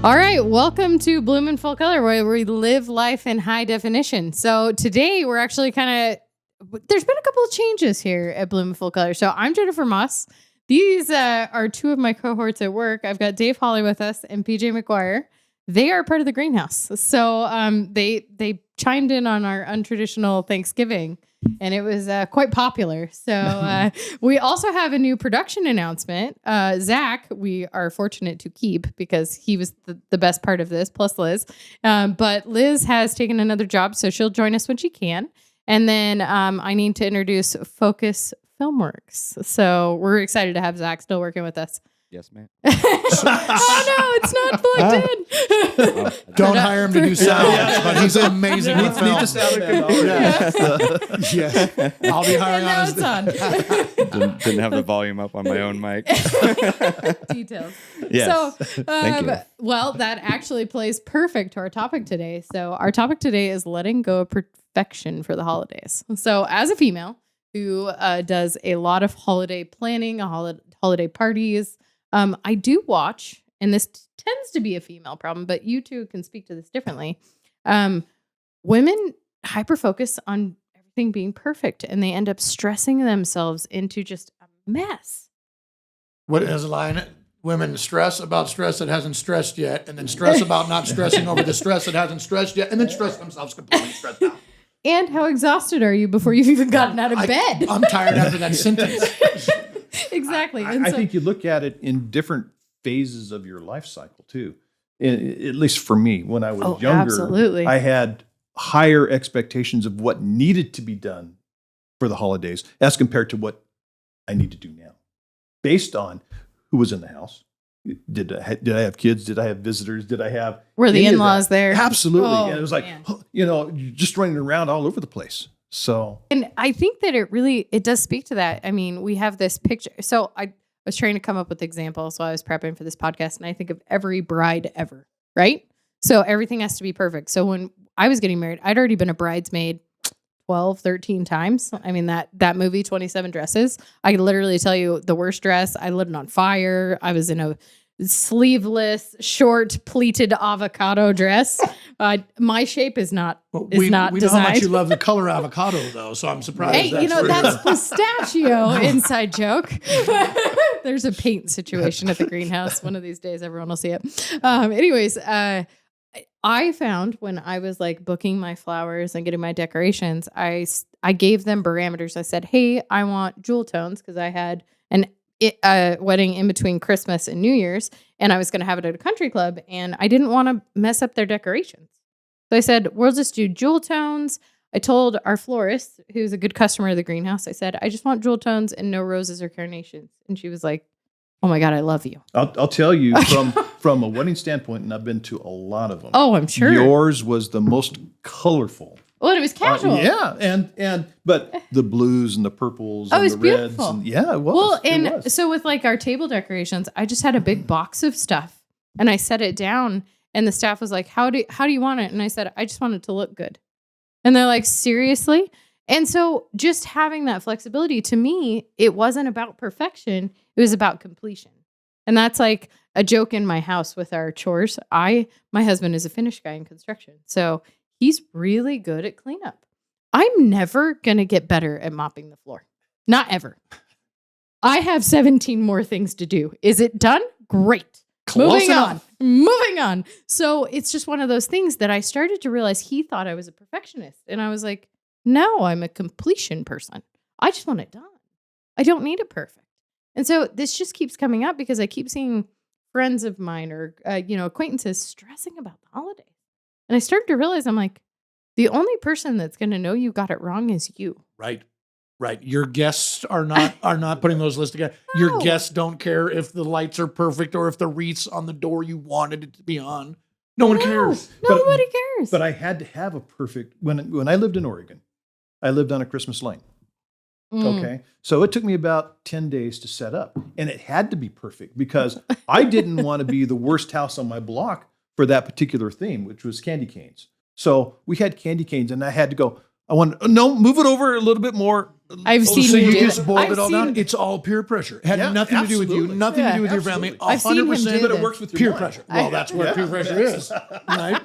All right, welcome to Bloom in Full Color, where we live life in high definition. So today we're actually there's been a couple of changes here at Bloom in Full Color. So I'm Jennifer Moss. These are two of my cohorts at work. I've got Dave Hawley with us and PJ McGuire. They are part of the greenhouse. So they chimed in on our untraditional Thanksgiving, and it was quite popular. So we also have a new production announcement. Zach, we are fortunate to keep because he was the best part of this, plus Liz. But Liz has taken another job, so she'll join us when she can. And then I need to introduce Focus Filmworks. So we're excited to have Zach still working with us. Yes, ma'am. Oh, no, it's not plugged in. Don't hire him to do sound, but he's amazing with film. Yes. I'll be hiring on his... Now it's on. Didn't have the volume up on my own mic. Details. Yes. So, Thank you. well, that actually plays perfect to our topic today. So our topic today is letting go of perfection for the holidays. So as a female who does a lot of holiday planning, holiday parties, I do watch, and this tends to be a female problem, but you two can speak to this differently. Women hyper-focus on everything being perfect, and they end up stressing themselves into just a mess. What is the line? Women stress about stress that hasn't stressed yet, and then stress about not stressing over the stress that hasn't stressed yet, and then stress themselves completely stressed out. And how exhausted are you before you've even gotten out of bed? I'm tired after that sentence. Exactly. I think you look at it in different phases of your life cycle too. At least for me, when I was younger, absolutely. I had higher expectations of what needed to be done for the holidays as compared to what I need to do now, based on who was in the house. Did I have kids? Did I have visitors? Did I have... Were the in-laws there? Absolutely. Oh, and it was like, man. you're just running around all over the place. So, And I think that it does speak to that. I mean, we have this picture. So I was trying to come up with examples while I was prepping for this podcast, and I think of every bride ever, right? So everything has to be perfect. So when I was getting married, I'd already been a bridesmaid 12, 13 times. I mean, that movie, 27 Dresses, I could literally tell you the worst dress. I lit it on fire. I was in a sleeveless, short, pleated avocado dress. My shape is not We know how designed. much you love the color avocado, though, so I'm surprised. Hey, that's pistachio inside joke. There's a paint situation at the greenhouse. One of these days, everyone will see it. Anyways, I found when I was like booking my flowers and getting my decorations, I gave them parameters. I said, hey, I want jewel tones because I had a wedding in between Christmas and New Year's, and I was going to have it at a country club, and I didn't want to mess up their decorations. So I said, we'll just do jewel tones. I told our florist, who's a good customer of the greenhouse, I said, I just want jewel tones and no roses or carnations. And she was like, oh my God, I love you. I'll tell you from a wedding standpoint, and I've been to a lot of them. Oh, I'm sure. Yours was the most colorful. Well, it was casual. Yeah, but the blues and the purples Oh, and it was the reds. beautiful. And, yeah, it was. Well, It and was. so with like our table decorations, I just had a big box of stuff and I set it down, and the staff was like, how do you want it? And I said, I just want it to look good. And they're like, seriously? And so just having that flexibility, to me, it wasn't about perfection. It was about completion. And that's like a joke in my house with our chores. My husband is a Finnish guy in construction, so he's really good at cleanup. I'm never going to get better at mopping the floor. Not ever. I have 17 more things to do. Is it done? Great. Moving on. So it's just one of those things that I started to realize he thought I was a perfectionist. And I was like, no, I'm a completion person. I just want it done. I don't need it perfect. And so this just keeps coming up because I keep seeing friends of mine or, acquaintances stressing about the holidays. And I started to realize, I'm like, the only person that's going to know you got it wrong is you. Right. Your guests are not putting those lists together. No. Your guests don't care if the lights are perfect or if the wreath's on the door you wanted it to be on. No one cares. Nobody cares. But I had to have a perfect, when I lived in Oregon, I lived on a Christmas lane. Okay. So it took me about 10 days to set up, and it had to be perfect because I didn't want to be the worst house on my block for that particular theme, which was candy canes. So we had candy canes, and I had to go, move it over a little bit more. I've So seen him you do just that. boiled I've it all down. seen- It's all peer pressure. It had Yeah, nothing to do with you, absolutely. nothing to do with your Absolutely. family. I've seen him 100%. do But it this. works with your Peer mind. pressure. Well, that's where Yeah. peer pressure is, right?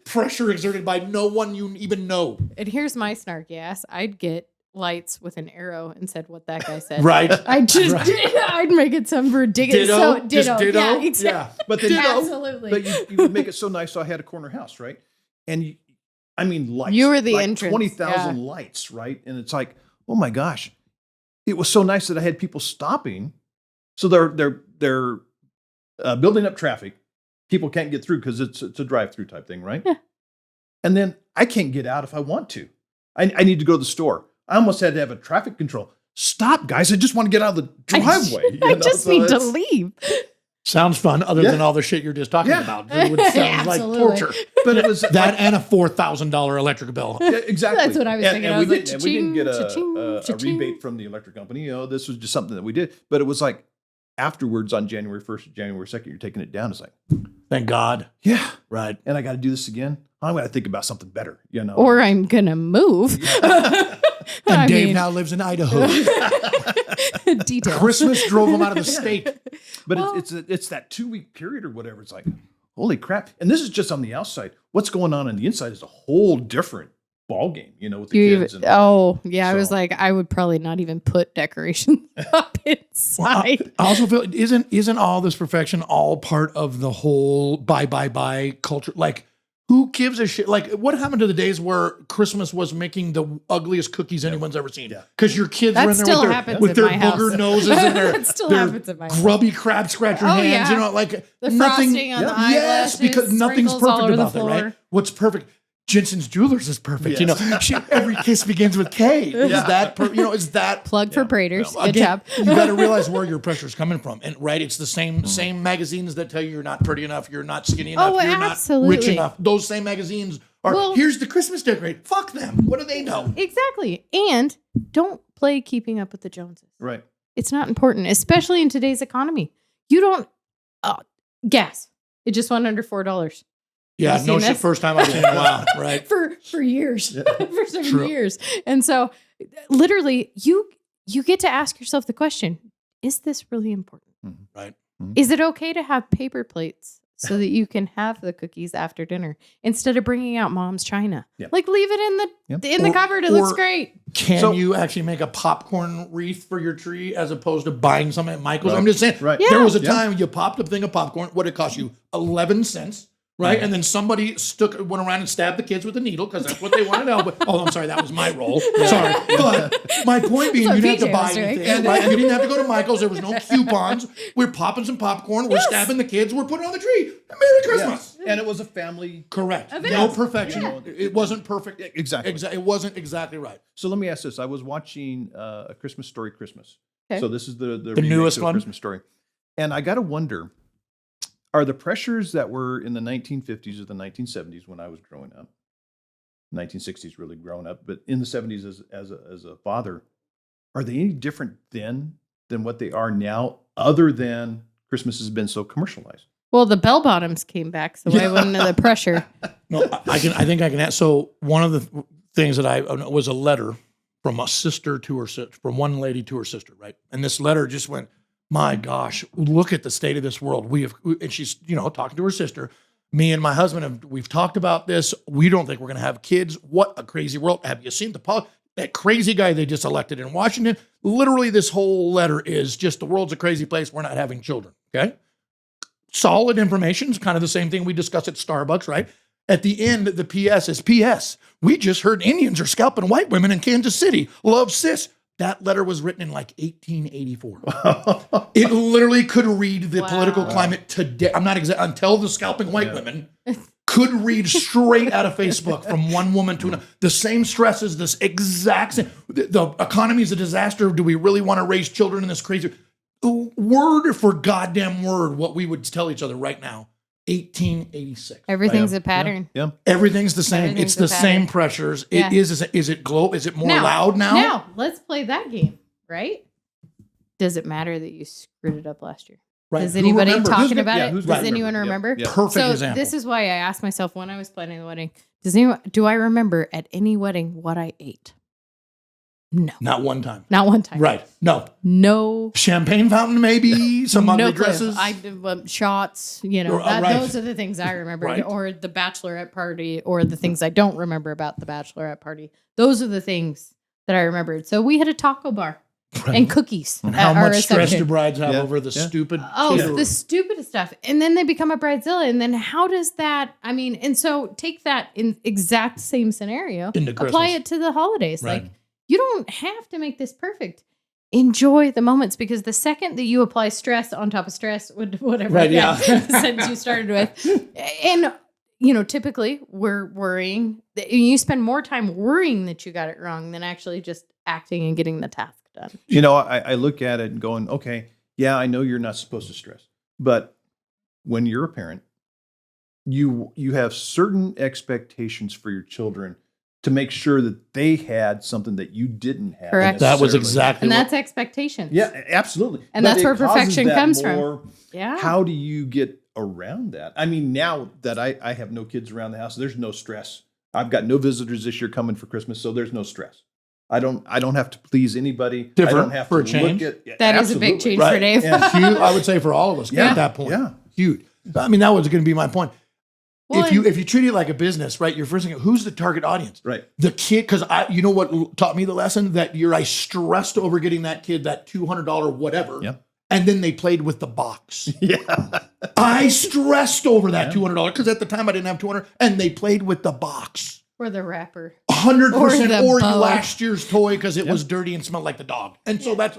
Pressure exerted by no one you even know. And here's my snarky ass. I'd get lights with an arrow and said what that guy said. Right. I just I'd make it some ridiculous. Ditto. So, Just ditto. Yeah, exactly. Yeah. But then Absolutely. But you would make it so nice. So I had a corner house, right? And I mean, lights. You were the like entrance, 20,000 lights, right? And it's like, oh my gosh, it was so nice that I had people stopping. So they're building up traffic. People can't get through because it's a drive-through type thing, right? Yeah. And then I can't get out if I want to. I need to go to the store. I almost had to have a traffic control. Stop, guys! I just want to get out of the driveway. I you know? just So need to it's- leave. Sounds fun, other Yeah. than all the shit you're just talking Yeah. about. It would sound like Absolutely. torture. But it was That and a $4,000 electric bill. Yeah, exactly. That's what I was thinking. And I we was like, didn't, and we didn't get cha-ching, a cha-ching. rebate from the electric company. You know, this was just something that we did. But it was like afterwards on January 1st, January 2nd, you're taking it down. It's like, Thank God. yeah, Right. and I got to do this again. I'm going to think about something better, you know. Or I'm gonna move. And I Dave mean, now lives in Idaho. details. Christmas drove him out of the state. but well- it's that 2-week period or whatever. It's like, holy crap. And this is just on the outside. What's going on the inside is a whole different ball game, you know, with the You kids. even, oh yeah, I was so- like, I would probably not even put decorations up inside. I also feel isn't all this perfection all part of the whole buy culture? Like, who gives a shit? Like, what happened to the days where Christmas was making the ugliest cookies anyone's ever seen? Yeah. Because your kids That were in there still with their, happens with in their my house. booger noses and their, That still their happens in my house. grubby crab scratcher Oh, hands. yeah. You know, like The nothing. frosting on the Yes, eyelashes, because nothing's sprinkles all perfect over the about that, right? floor. What's perfect? Jensen's Jewelers is perfect. You know, Yes. every kiss begins with K. Is that is that Plug for Praters. Good Again, job. you got to realize where your pressure is coming from, and right, it's the same magazines that tell you you're not pretty enough, you're not skinny enough, Oh, you're not rich absolutely. enough. Those same magazines are. Well- Here's the Christmas decorate. Fuck them. What do they know? Exactly. And don't play keeping up with the Joneses. Right. It's not important, especially in today's economy. You don't gas. It just went under $4 Yeah, You no seen shit. this? First time I've seen it. Wow, right? for years, for some True. years. And so, literally, you get to ask yourself the question: is this really important? Right. Is it okay to have paper plates so that you can have the cookies after dinner instead of bringing out mom's china? Yep. Like leave it in Yep. the cupboard. It looks or- great. Can So- you actually make a popcorn wreath for your tree as opposed to buying some at Michael's? Right. I'm just saying. Right. There was a Yeah. time you popped a thing of popcorn. What it cost you? 11 cents. Right, and then somebody went around and stabbed the kids with a needle because that's what they wanted to help. Oh, I'm sorry, that was my role. Sorry, but my point being, That's you what didn't have to PJ buy was doing. anything, right? And you didn't have to go to Michael's. There was no coupons. We're popping some popcorn. We're stabbing the kids. We're putting on the tree. Merry Christmas. And it was a family. Correct. Event. No perfection. Yeah. It wasn't perfect. Exactly. It wasn't exactly right. So let me ask this. I was watching A Christmas Story Christmas. Okay. So this is the remake newest to A one? Christmas Story. And I got to wonder, are the pressures that were in the 1950s or the 1970s when I was growing up, 1960s really growing up, but in the 70s as a father, are they any different then than what they are now, other than Christmas has been so commercialized? Well, the bell bottoms came back, so why wouldn't the pressure? No, I think I can add. So one of the things that I was a letter from a sister to her sister, from one lady to her sister, right? And this letter just went, my gosh, look at the state of this world. And she's, talking to her sister. Me and my husband we've talked about this. We don't think we're going to have kids. What a crazy world. Have you seen that crazy guy they just elected in Washington? Literally, this whole letter is just the world's a crazy place. We're not having children. Okay. Solid information is kind of the same thing we discuss at Starbucks, right? At the end, the PS is PS. We just heard Indians are scalping white women in Kansas City. Love sis. That letter was written in like 1884. It literally could read the political climate today. I'm not until the scalping white women could read straight out of Facebook from one woman to another. The same stresses, this exact same. The economy is a disaster. Do we really want to raise children in this crazy word for goddamn word? What we would tell each other right now. 1886. Everything's a pattern. Yeah. Everything's the same. Everything's It's the a pattern. same pressures. Yeah. Is it glow? Is it more loud now? Now, let's play that game, right? Does it matter that you screwed it up last year? Right. Is Who anybody remembers? talking about it? who's Does gonna anyone remember? remember? Yep. Perfect So example. this is why I asked myself when I was planning the wedding, do I remember at any wedding what I ate? No, Not one time. not one time. Right. No. No. Champagne fountain, maybe. Some ugly No clue. dresses. Shots, Or, right. those are the things I remember, Right. or the bachelorette party, or the things I don't remember about the bachelorette party. Those are the things that I remembered. So we had a taco bar and cookies. And at how our much stress reception. do brides have Yeah. over the Yeah. stupid Oh, kid or- the stupidest stuff. And then they become a bridezilla. And then how does that, and so take that in exact same scenario, Into apply Christmas. it to the holidays. Right. Like, you don't have to make this perfect. Enjoy the moments, because the second that you apply stress on top of stress, whatever Right, yeah. sentence you started with, and typically we're worrying. You spend more time worrying that you got it wrong than actually just acting and getting the task done. I look at it and going, okay, yeah, I know you're not supposed to stress, but when you're a parent, you have certain expectations for your children to make sure that they had something that you didn't have. Correct. That was necessarily. exactly And what- that's expectations. Yeah, absolutely. And But that's it where causes perfection that comes from. more. Yeah. How do you get around that? I mean, now that I have no kids around the house, there's no stress. I've got no visitors this year coming for Christmas, so there's no stress. I don't have to please anybody. I Different don't have for a to change. look at That is a big change Right. for Dave. And huge, I would say for all of us Yeah, at that point. yeah. Huge. I mean, that was going to be my point. Well, if you treat it like a business, right? You're first thinking, who's the target audience? Right. The kid, because you know what taught me the lesson? That I stressed over getting that kid that $200 whatever. Yeah. And then they played with the box. Yeah. I stressed over that $200 because at the time I didn't have 200, and they played with the box. or the rapper. 100%, the or boa. last year's toy because it was dirty and smelled like the dog. And so that's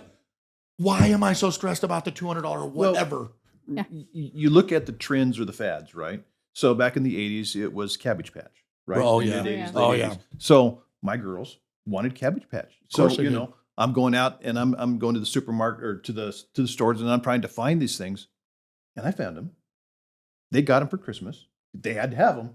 why am I so stressed about the $200 whatever? Yeah. You look at the trends or the fads, right? So back in the 80s, it was Cabbage Patch, right? Oh, In yeah. the Yeah. 80s, Oh, late yeah. 80s. So my girls wanted Cabbage Patch. So, course they did. I'm going out and I'm going to the supermarket or to the stores and I'm trying to find these things. And I found them. They got them for Christmas. They had to have them.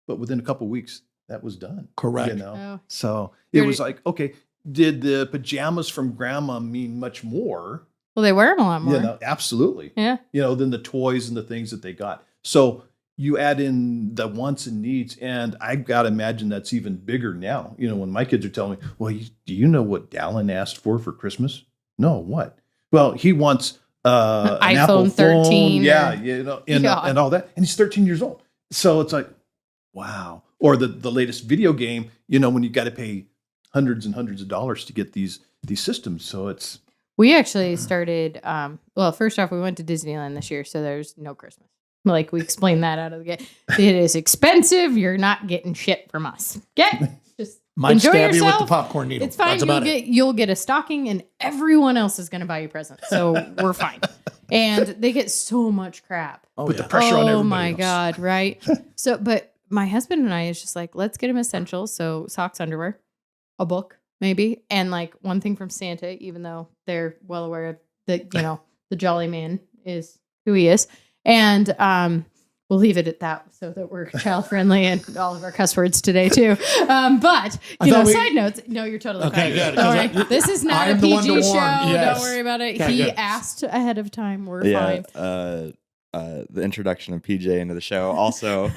But within a couple of weeks, that was done. Correct. You know? Oh. So it was like, okay, did the pajamas from grandma mean much more? Well, they wear them a lot more. You know, absolutely. Yeah. Than the toys and the things that they got. So you add in the wants and needs, and I've got to imagine that's even bigger now. When my kids are telling me, well, do you know what Dallin asked for Christmas? No, what? Well, he wants an iPhone Apple 13 phone. Yeah, or- and all that. And he's 13 years old. So it's like, wow. Or the latest video game, when you got to pay hundreds and hundreds of dollars to get these systems. So it's, We actually started, first off, we went to Disneyland this year, so there's no Christmas. Like, we explained that out of the gate. It is expensive. You're not getting shit from us. Just Might enjoy stab you with yourself. the popcorn needle. It's fine. That's about You'll get a stocking, and everyone else is going to buy you presents. So we're fine. And they get so much crap. Oh, put yeah. the pressure on everybody Oh my else. God, right? So, but my husband and I is just like, let's get him essentials. So socks, underwear, a book, maybe. And like one thing from Santa, even though they're well aware of that, the jolly man is who he is. And we'll leave it at that so that we're child friendly and all of our cuss words today too. But side notes. No, you're totally Okay, fine. good, Don't 'cause worry. This is not I a am the one to PG show. warn. Yes. Don't worry about it. Okay, He good. asked ahead of time. We're Yeah, fine. the introduction of PJ into the show also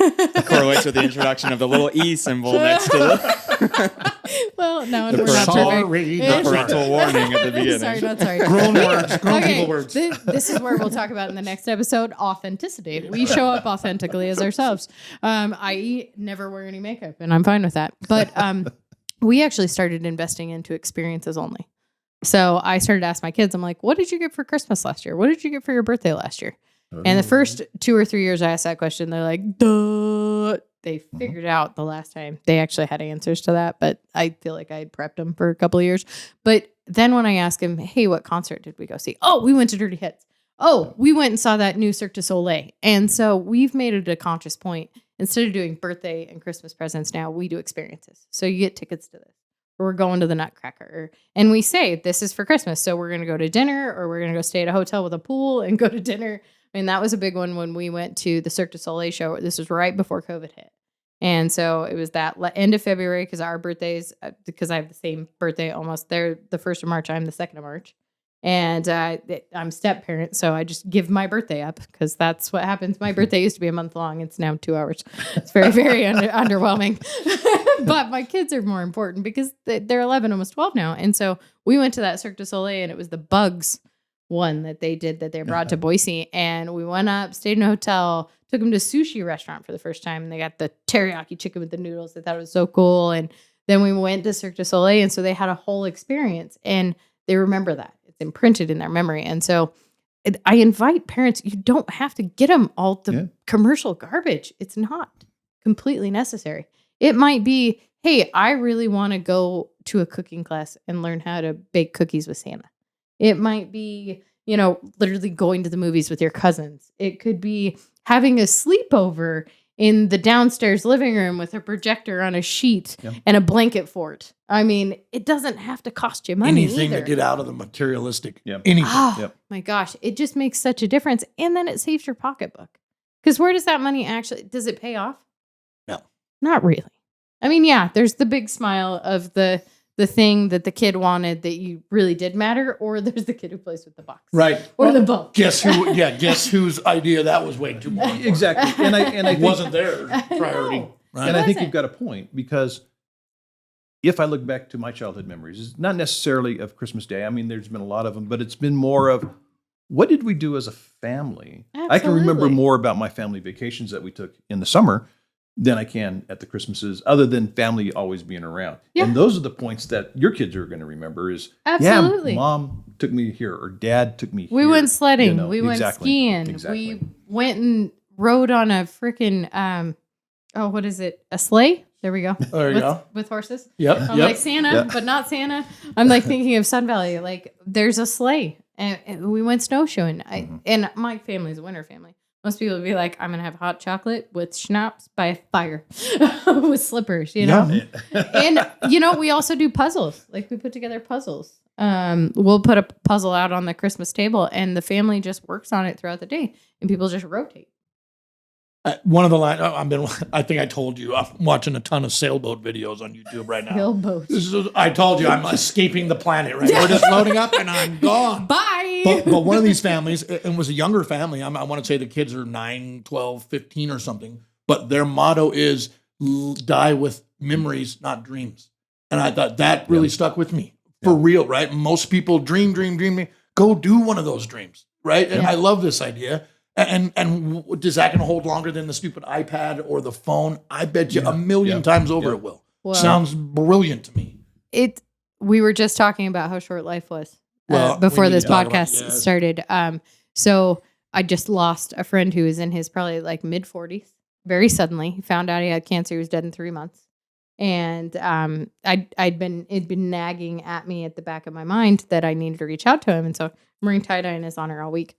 correlates with the introduction of the little E symbol next to the Well, no, The we're not parental- perfect. Sorry. parental warning at the beginning. Sorry, not sorry. Grown words, grown Okay, people words. this is where we'll talk about in the next episode authenticity. We show up authentically as ourselves, i.e., never wear any makeup, and I'm fine with that. But we actually started investing into experiences only. So I started to ask my kids, I'm like, what did you get for Christmas last year? What did you get for your birthday last year? And the first 2 or 3 years I asked that question, they're like, duh. They figured out the last time they actually had answers to that, but I feel like I had prepped them for a couple of years. But then when I asked them, hey, what concert did we go see? Oh, we went to Dirty Hits. Oh, we went and saw that new Cirque du Soleil. And so we've made it a conscious point. Instead of doing birthday and Christmas presents now, we do experiences. So you get tickets to this. Or we're going to the Nutcracker. And we say, this is for Christmas. So we're going to go to dinner, or we're going to go stay at a hotel with a pool and go to dinner. I mean, that was a big one when we went to the Cirque du Soleil show. This was right before COVID hit. And so it was that end of February, because our birthdays, because I have the same birthday almost. They're the 1st of March. I'm the 2nd of March. And I'm step parent, so I just give my birthday up because that's what happens. My birthday used to be a month long. It's now 2 hours. It's very, very underwhelming. But my kids are more important because they're 11, almost 12 now. And so we went to that Cirque du Soleil, and it was the Bugs one that they did that they brought to Boise. And we went up, stayed in a hotel, took them to a sushi restaurant for the first time. And they got the teriyaki chicken with the noodles. They thought it was so cool. And then we went to Cirque du Soleil. And so they had a whole experience. And they remember that. It's imprinted in their memory. And so I invite parents, you don't have to get them all the commercial garbage. It's not completely necessary. It might be, hey, I really want to go to a cooking class and learn how to bake cookies with Santa. It might be, literally going to the movies with your cousins. It could be having a sleepover in the downstairs living room with a projector on a sheet and a blanket fort. I mean, it doesn't have to cost you money. Anything either. to get out of the materialistic. Yep. Anything. Oh, my gosh. It just makes such a difference. And then it saves your pocketbook. Because where does that money actually, does it pay off? No. Not really. I mean, yeah, there's the big smile of the thing that the kid wanted that you really did matter, or there's the kid who plays with the box. Right. Or the book. Guess whose idea that was way too much. Exactly. And I It think, wasn't their priority. No. Right? and I think wasn't. you've got a point, because if I look back to my childhood memories, it's not necessarily of Christmas Day. I mean, there's been a lot of them, but it's been more of what did we do as a family? I can remember Absolutely. more about my family vacations that we took in the summer than I can at the Christmases, other than family always being around. Yeah. And those are the points that your kids are going to remember is, Absolutely. yeah, mom took me here or dad took me here. We went sledding. You know, We went exactly, skiing. exactly. We went and rode on a freaking, what is it? A sleigh? There we go. There you with, go. with horses. Yep. I'm Yep. like Santa, Yeah. but not Santa. I'm like thinking of Sun Valley. Like there's a sleigh, and we went snowshoeing. And my family's a winter family. Most people would be like, I'm gonna have hot chocolate with schnapps by a fire with slippers, Yum. And we also do puzzles. Like we put together puzzles. We'll put a puzzle out on the Christmas table, and the family just works on it throughout the day, and people just rotate. One of the lines, I think I told you, I'm watching a ton of sailboat videos on YouTube right now. Sailboat. I told you, I'm escaping the planet, right? We're just loading up and I'm gone. Bye. But one of these families, and was a younger family, I want to say the kids are 9, 12, 15 or something, but their motto is die with memories, not dreams. And I thought that really stuck with me. For real, right? Most people dream. Go do one of those dreams, right? And I love this idea. And is that going to hold longer than the stupid iPad or the phone? I bet you a million times over it will. Well, Sounds brilliant to me. We were just talking about how short life was Well, before we need this to talk about- podcast yes. started. So I just lost a friend who was in his probably like mid 40s very suddenly. He found out he had cancer. He was dead in 3 months. And it'd been nagging at me at the back of my mind that I needed to reach out to him. And so I'm wearing tie-dye in his honor all week.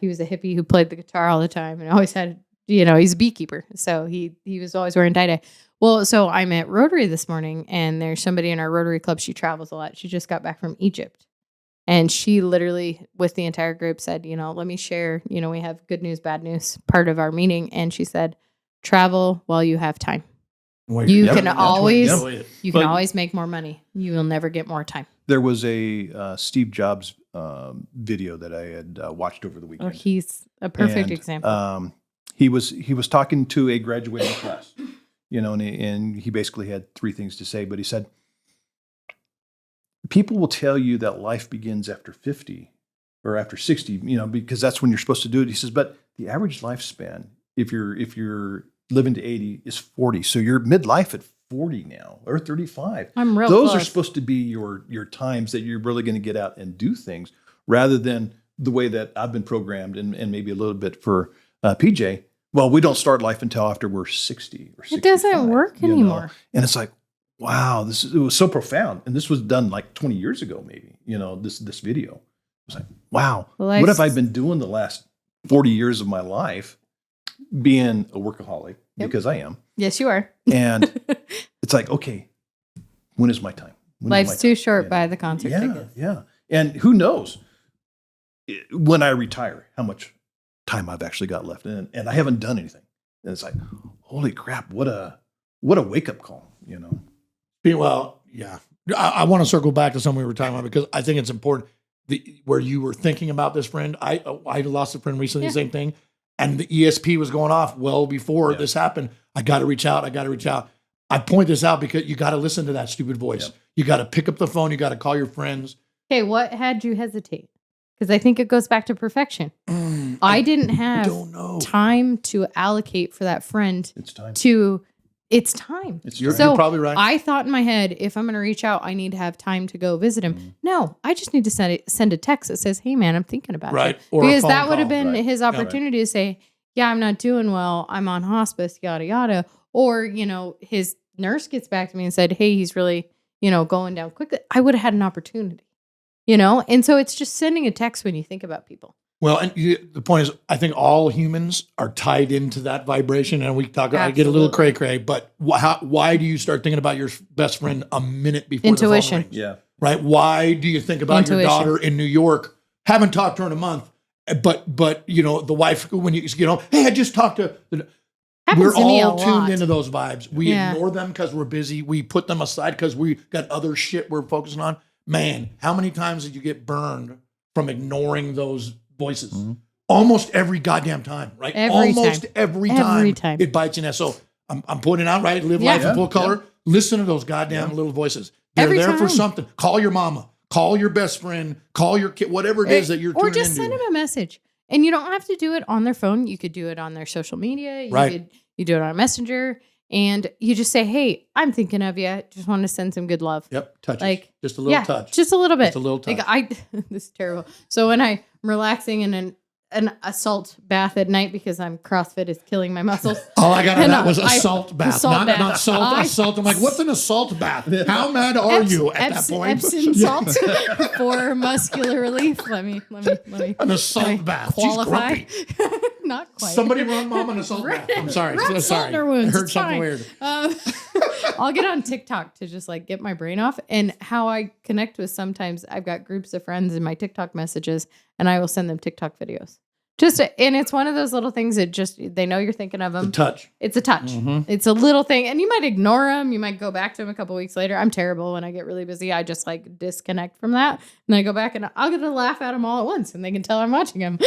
He was a hippie who played the guitar all the time and always had, he's a beekeeper. So he was always wearing tie-dye. Well, so I'm at Rotary this morning, and there's somebody in our Rotary Club. She travels a lot. She just got back from Egypt. And she literally, with the entire group, said, let me share, we have good news, bad news part of our meeting. And she said, travel while you have time. You can always make more money. You will never get more time. There was a Steve Jobs video that I had watched over the Oh, weekend. he's a perfect And, example. He was talking to a graduating class, and he basically had 3 things to say. But he said, people will tell you that life begins after 50 or after 60, because that's when you're supposed to do it. He says, but the average lifespan, if you're living to 80, is 40. So you're midlife at 40 now or 35. I'm real Those close. are supposed to be your times that you're really going to get out and do things, rather than the way that I've been programmed, and maybe a little bit for PJ. Well, we don't start life until after we're 60 or 65. It doesn't work anymore. And it's like, wow, it was so profound. And this was done like 20 years ago, maybe, this video. It was like, wow, what have I been doing the last 40 years of my life, being a workaholic, because I am. Yes, you are. And it's like, okay, when is my time? Life's too short by the concert Yeah, tickets. yeah. And who knows when I retire, how much time I've actually got left. And I haven't done anything. And it's like, holy crap, what a wake-up call, Well, yeah. I want to circle back to something we were talking about, because I think it's important. where you were thinking about this friend. I lost a friend recently, the same thing. And the ESP was going off well before this happened. I got to reach out. I point this out because you got to listen to that stupid voice. Yep. You got to pick up the phone. You got to call your friends. Okay, what had you hesitate? Because I think it goes back to perfection. I didn't have don't know. time to allocate for that friend It's time. it's time. You're So probably right. I thought in my head, if I'm going to reach out, I need to have time to go visit him. No, I just need to send a text that says, "Hey, man, I'm thinking about Right. you." Or a Because phone that would have call. been Right. his opportunity to say, "Yeah, I'm not doing well. I'm on hospice, yada, yada." Or, his nurse gets back to me and said, "Hey, he's really, going down quickly." I would have had an opportunity, And so it's just sending a text when you think about people. Well, and the point is, I think all humans are tied into that vibration, and I get a little cray cray. But why do you start thinking about your best friend a minute before Intuition. the phone rings? Yeah. Right? Why do you think about your Intuition. daughter in New York? Haven't talked to her in a month, but the wife when hey, I just talked to. Happens We're to me a all tuned lot. into those vibes. We Yeah. ignore them because we're busy. We put them aside because we got other shit we're focusing on. Man, how many times did you get burned from ignoring those voices? Almost every goddamn time, right? Every Almost time. every Every time time. it bites you in the ass. So I'm putting it out, right? Live life Yeah. in full color. Listen to those goddamn little voices. They're Every there for time. something. Call your mama. Call your best friend. Call your kid. Whatever it is that you're Or tuning just into. send him a message. And you don't have to do it on their phone. You could do it on their social media. Right. You do it on Messenger. And you just say, "Hey, I'm thinking of you. Just want to send some good love." Yep. Touch. Like, Just a little touch. Just a little bit. Just a little touch. Like this is terrible. So when I'm relaxing in an assault bath at night because I'm CrossFit is killing my muscles. All I got on And, that was I- assault bath, assault bath. not salt. Assault. I'm like, what's an assault bath? How mad are you at that point? Epsom salt for muscular relief. Let me An assault bath. qualify. She's grumpy. Not quite. Somebody run mom an assault bath. I'm sorry. Rub So salt sorry. in her wounds. I heard It's something fine. weird. I'll get on TikTok to just like get my brain off. And how I connect with sometimes I've got groups of friends in my TikTok messages and I will send them TikTok videos. And it's one of those little things that just, they know you're thinking of them. The touch. It's a touch. It's a little thing. And you might ignore them. You might go back to them a couple weeks later. I'm terrible when I get really busy. I just like disconnect from that. And I go back and I'll get to laugh at them all at once and they can tell I'm watching them.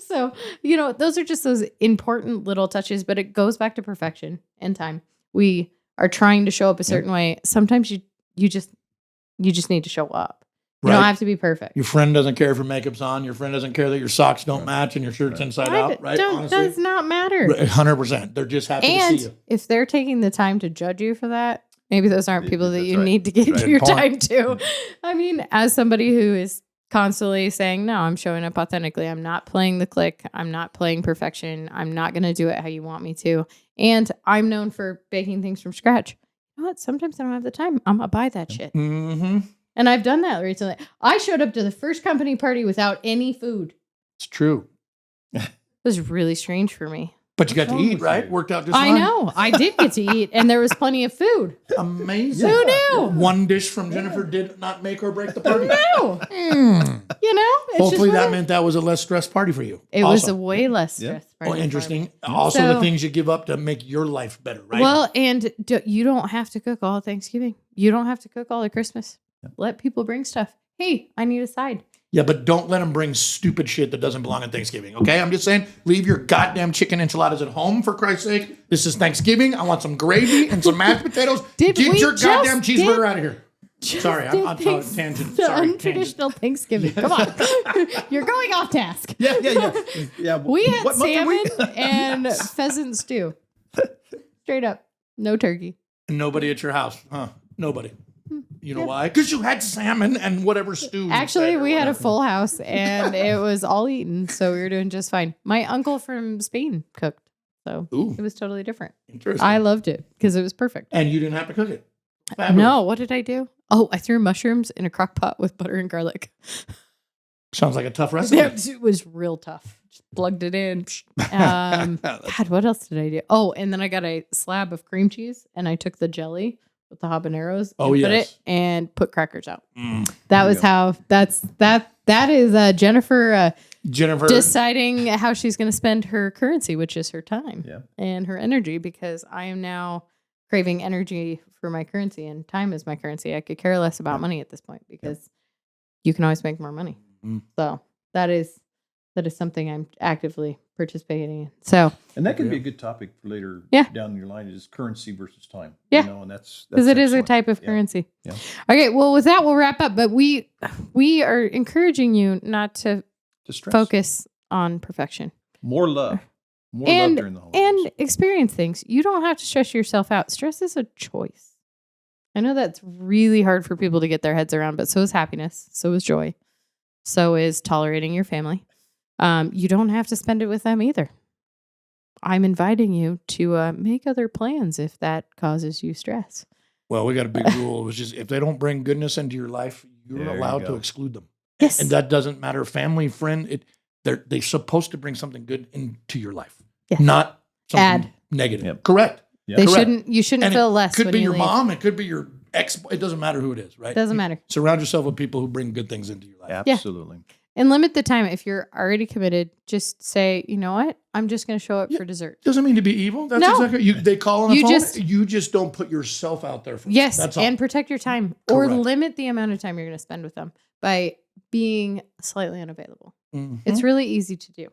So, those are just those important little touches, but it goes back to perfection and time. We are trying to show up a certain way. Sometimes you just need to show up. You don't Right. have to be perfect. Your friend doesn't care if your makeup's on. Your friend doesn't care that your socks don't match and your shirt's inside out. Right? Does not matter. 100%. They're just happy to And see you. if they're taking the time to judge you for that, maybe those aren't people that That's you right. need to give Right. your Point. time to. I mean, as somebody who is constantly saying, "No, I'm showing up authentically. I'm not playing the click. I'm not playing perfection. I'm not going to do it how you want me to." And I'm known for baking things from scratch. You know what? Sometimes I don't have the time. I'm going to buy that shit. Mm-hmm. And I've done that recently. I showed up to the first company party without any food. It's true. It was really strange for me. But you got to wrong eat, with right? you? Worked out just I fine. know. I did get to eat, and there was plenty of food. Amazing. Who knew? One dish from Jennifer did not make or break the party. No. It's Hopefully just that what meant that was a less stressed party for you. it was Also. a way less Yeah. stress. Oh, party for interesting. me. Also, So- the things you give up to make your life better, right? Well, and you don't have to cook all Thanksgiving. You don't have to cook all of Christmas. Let people bring stuff. Hey, I need a side. yeah, but don't let them bring stupid shit that doesn't belong at Thanksgiving. Okay, I'm just saying, leave your goddamn chicken enchiladas at home for Christ's sake. This is Thanksgiving. I want some gravy and some mashed potatoes. Did Get we your just goddamn cheeseburger did- out of here. Sorry, I'm on tangent. The Sorry, untraditional Thanksgiving. Come on. You're going off task. Yeah. We had What month are we? salmon and pheasant stew. Straight up. No turkey. Nobody at your house, huh? Nobody. You know why? Because you had salmon and whatever stew. you Actually, said or we had a whatever. full house and it was all eaten. So we were doing just fine. My uncle from Spain cooked. So Ooh. it was totally different. Interesting. I loved it because it was perfect. And you didn't have to cook it. Fabulous. No, what did I do? Oh, I threw mushrooms in a crock pot with butter and garlic. Sounds like a tough recipe. It was real tough. Just plugged it in. God, what else did I do? Oh, and then I got a slab of cream cheese and I took the jelly with the habaneros Oh, and put yes. it and put crackers out. Mm. That you was go. how that is Jennifer Jennifer. deciding how she's going to spend her currency, which is her time Yeah. and her energy, because I am now craving energy for my currency and time is my currency. I could care less about money at this point because you can always make more money. Mm. So that is something I'm actively participating in. So And that could be a good topic for later Yeah. down your line is currency versus time. Yeah. And that's because it is a excellent. type of Yeah. currency. Yeah. Okay, well, with that, we'll wrap up. But we are encouraging you not to To stress. focus on perfection More love. More And- love during the holidays. and experience things. You don't have to stress yourself out. Stress is a choice. I know that's really hard for people to get their heads around, but so is happiness. So is joy. So is tolerating your family. You don't have to spend it with them either. I'm inviting you to make other plans if that causes you stress. Well, we got a big rule, which is if they don't bring goodness into your life, you're There you allowed to go. exclude them. Yes. And that doesn't matter, family, friend. They're supposed to bring something good into your life, Yes. not something Add. negative. Yep. Correct. Yeah. They Correct. you shouldn't And feel it less could when be you your leave. mom. It could be your ex. It doesn't matter who it is, right? Doesn't matter. Surround yourself with people who bring good things into your life. Absolutely. And limit the time. If you're already committed, just say, you know what? I'm just going to show up Yeah. for dessert. Doesn't mean to be evil. That's No. exactly they call on the You phone. just- You just don't put yourself out there. For Yes, that's all. and protect your time or Correct. limit the amount of time you're going to spend with them by being slightly unavailable. Mhm. It's really easy to do.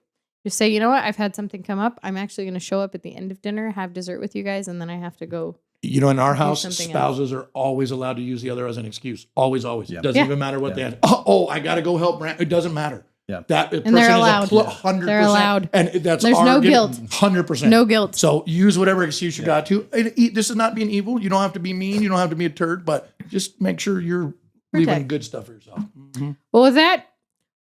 Just say, you know what? I've had something come up. I'm actually going to show up at the end of dinner, have dessert with you guys, and then I have to go. You know, in our do house, something spouses are always allowed to use the other as an excuse. Always, always. Yeah. Doesn't Yeah. even matter what Yeah. they have. Oh, I got to go help Brand. It doesn't matter. Yeah. That And they're allowed. 100%. They're allowed. And that's There's no guilt. 100%. No guilt. So use whatever excuse you got to. And this is not being evil. You don't have to be mean. You don't have to be a turd, but just make sure you're leaving Protect. good stuff for yourself. Mhm. Well, with that,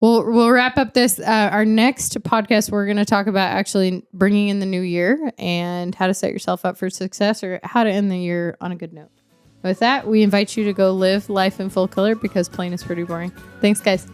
we'll wrap up this. Our next podcast, we're going to talk about actually bringing in the new year and how to set yourself up for success or how to end the year on a good note. With that, we invite you to go live life in full color because plain is pretty boring. Thanks, guys.